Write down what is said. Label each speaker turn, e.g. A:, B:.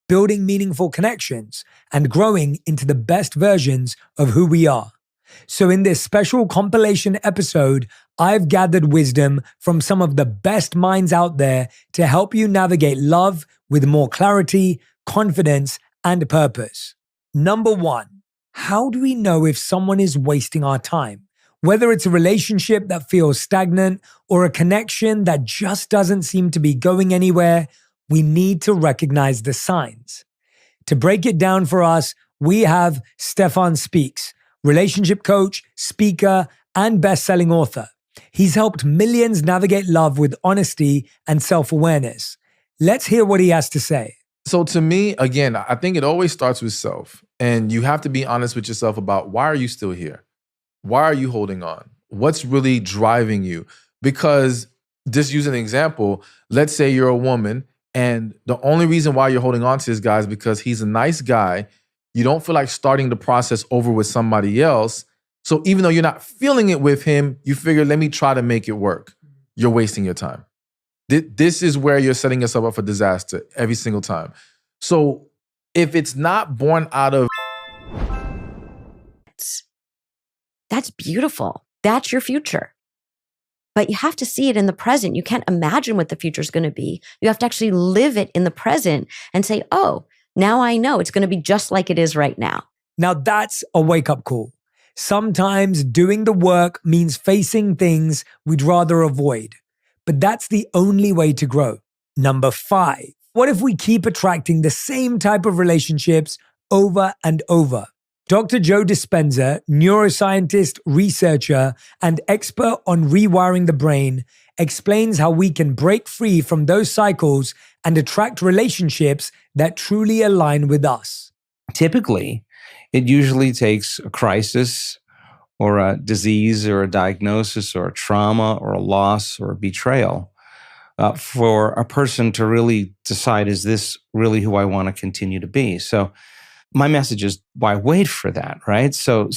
A: building meaningful connections, and growing into the best versions of who we are. So in this special compilation episode, I've gathered wisdom from some of the best minds out there to help you navigate love with more clarity, confidence, and purpose. Number 1, how do we know if someone is wasting our time? Whether it's a relationship that feels stagnant or a connection that just doesn't seem to be going anywhere, we need to recognize the signs. To break it down for us, we have Stefan Speaks, relationship coach, speaker, and best-selling author. He's helped millions navigate love with honesty and self-awareness. Let's hear what he has to say.
B: So to me, again, I think it always starts with self. And you have to be honest with yourself about, why are you still here? Why are you holding on? What's really driving you? Because, just use an example, let's say you're a woman and the only reason why you're holding on to this guy is because he's a nice guy. You don't feel like starting the process over with somebody else. So even though you're not feeling it with him, you figure, let me try to make it work. You're wasting your time. This is where you're setting yourself up for disaster every single time. So if it's not born out of...
C: That's beautiful. That's your future. But you have to see it in the present. You can't imagine what the future is going to be. You have to actually live it in the present and say, oh, now I know it's going to be just like it is right now.
A: Now that's a wake-up call. Sometimes doing the work means facing things we'd rather avoid. But that's the only way to grow. Number 5, what if we keep attracting the same type of relationships over and over? Dr. Joe Dispenza, neuroscientist, researcher, and expert on rewiring the brain, explains how we can break free from those cycles and attract relationships that truly align with us.
D: Typically, it usually takes a crisis or a disease or a diagnosis or a trauma or a loss or a betrayal for a person to really decide, is this really who I want to continue to be? So my message is, why wait for that, right? So